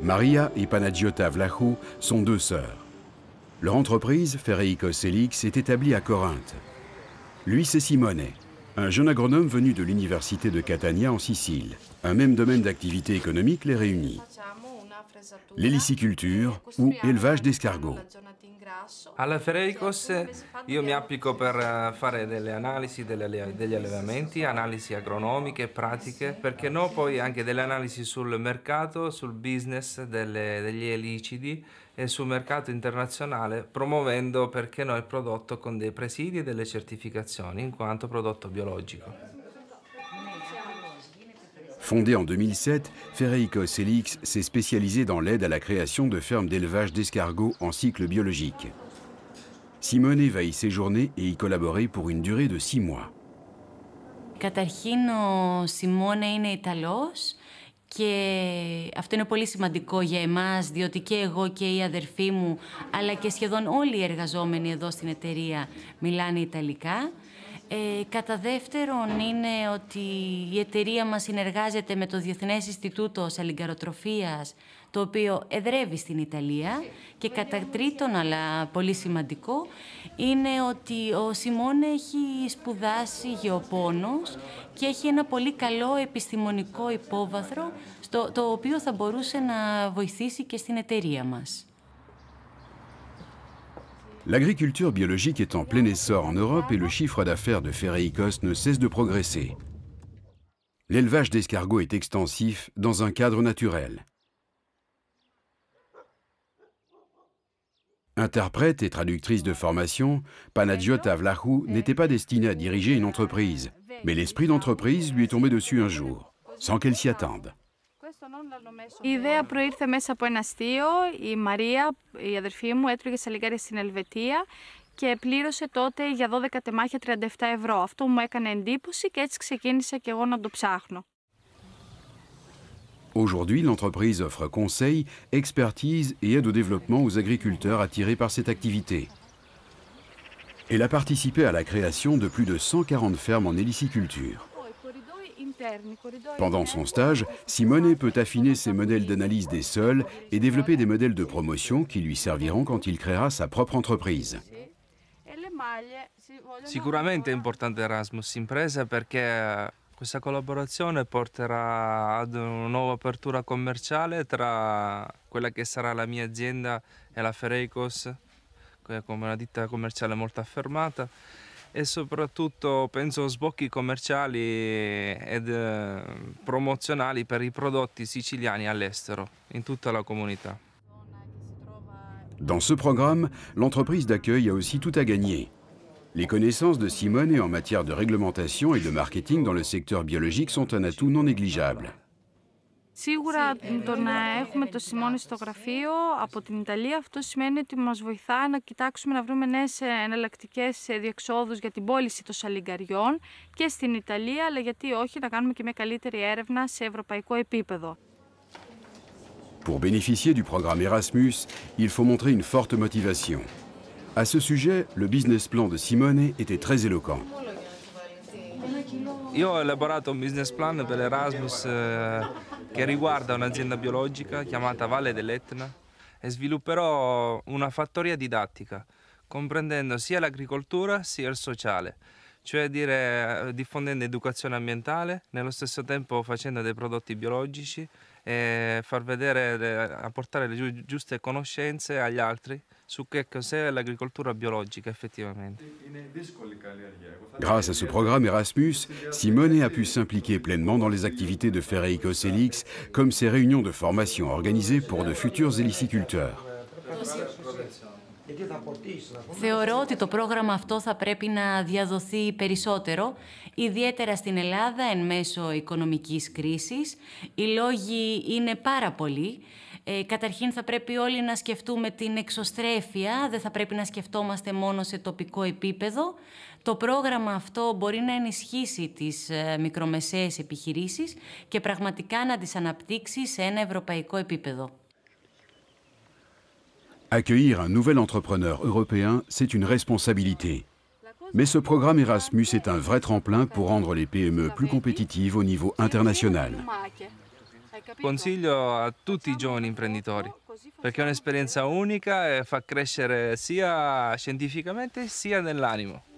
Maria et Panagiota Vlachou sont deux sœurs. Leur entreprise, Ferreikos Helix, est établie à Corinthe. Lui, c'est Simone, un jeune agronome venu de l'université de Catania en Sicile. Un même domaine d'activité économique les réunit. L'éliciculture ou élevage d'escargots. Alla Ferreikos io mi applico per fare delle analisi degli allevamenti, analisi agronomiche, pratiche, perché no poi anche delle analisi sul mercato, sul business degli elicidi e sul mercato internazionale, promuovendo perché no il prodotto con dei presidi e delle certificazioni in quanto prodotto biologico. Fondé en 2007, Ferreikos Helix s'est spécialisé dans l'aide à la création de fermes d'élevage d'escargots en cycle biologique. Simone va y séjourner et y collaborer pour une durée de 6 mois. Καταρχήν, ο Σιμώνε είναι Ιταλός και αυτό είναι πολύ σημαντικό για εμάς, διότι και εγώ και η αδερφή μου, αλλά και σχεδόν όλοι οι εργαζόμενοι εδώ στην εταιρεία μιλάνε Ιταλικά. Κατά δεύτερον είναι ότι η εταιρεία μας συνεργάζεται με το Διεθνές Ινστιτούτο Σαλιγκαροτροφίας, το οποίο εδρεύει στην Ιταλία. Και κατά τρίτον, αλλά πολύ σημαντικό, είναι ότι ο Σιμώνε έχει σπουδάσει γεωπόνος και έχει ένα πολύ καλό επιστημονικό υπόβαθρο, το οποίο θα μπορούσε να βοηθήσει και στην εταιρεία μας. L'agriculture biologique est en plein essor en Europe et le chiffre d'affaires de Ferreikos ne cesse de progresser. L'élevage d'escargots est extensif dans un cadre naturel. Interprète et traductrice de formation, Panagiota Vlachou n'était pas destinée à diriger une entreprise. Mais l'esprit d'entreprise lui est tombé dessus un jour, sans qu'elle s'y attende. Η ιδέα προήρθε μέσα από ένα αστείο. Η Μαρία, η αδερφή μου, έτρωγε σαλιγκάρια στην Ελβετία και πλήρωσε τότε για 12 τεμάχια 37 ευρώ. Αυτό μου έκανε εντύπωση και έτσι ξεκίνησα και εγώ να το ψάχνω. Aujourd'hui, l'entreprise offre conseils, expertise et aide au développement aux agriculteurs attirés par cette activité. Elle a participé à la création de plus de 140 fermes en héliciculture. Pendant son stage, Simone peut affiner ses modèles d'analyse des sols et développer des modèles de promotion qui lui serviront quand il créera sa propre entreprise. Sicuramente è importante Erasmus Impresa perché questa collaborazione porterà ad una nuova apertura commerciale tra quella che sarà la mia azienda e la Ferreikos, come una ditta commerciale molto affermata, e soprattutto penso sbocchi commerciali ed promozionali per i prodotti siciliani all'estero, in tutta la comunità. Dans ce programme, l'entreprise d'accueil a aussi tout à gagner. Les connaissances de Simone en matière de réglementation et de marketing dans le secteur biologique sont un atout non négligeable. Σίγουρα το να έχουμε το Σιμώνε στο γραφείο από την Ιταλία, αυτό σημαίνει ότι μας βοηθά να κοιτάξουμε να βρούμε νέες εναλλακτικές διεξόδους για την πώληση των σαλιγκαριών και στην Ιταλία, αλλά γιατί όχι να κάνουμε και μια καλύτερη έρευνα σε ευρωπαϊκό επίπεδο. Pour bénéficier du programme Erasmus, il faut montrer une forte motivation. À ce sujet, le business plan de Simone était très éloquent. Io ho elaborato un business plan per l'Erasmus che riguarda un'azienda biologica chiamata Valle dell'Etna e svilupperò una fattoria didattica, comprendendo sia l'agricoltura sia il sociale, cioè diffondendo educazione ambientale, nello stesso tempo facendo dei prodotti biologici e far vedere, apportare le giuste conoscenze agli altri su che cos'è l'agricoltura biologica effettivamente. Grâce à ce programme Erasmus, Simone a pu s'impliquer pleinement dans les activités de Ferreikos Helix, comme ses réunions de formation organisées pour de futurs héliciculteurs. Θεωρώ ότι το πρόγραμμα αυτό θα πρέπει να διαδοθεί περισσότερο, ιδιαίτερα στην Ελλάδα εν μέσω οικονομικής κρίσης. Οι λόγοι είναι πάρα πολλοί. Καταρχήν θα πρέπει όλοι να σκεφτούμε την εξωστρέφεια, δεν θα πρέπει να σκεφτόμαστε μόνο σε τοπικό επίπεδο. Το πρόγραμμα αυτό μπορεί να ενισχύσει τις μικρομεσαίες επιχειρήσεις και πραγματικά να τις αναπτύξει σε ένα ευρωπαϊκό επίπεδο. Accueillir un nouvel entrepreneur européen, c'est une responsabilité. Mais ce programme Erasmus est un vrai tremplin pour rendre les PME plus compétitives au niveau international. consiglio a tutti i giovani imprenditori, perché è un'esperienza unica e fa crescere sia scientificamente sia nell'animo.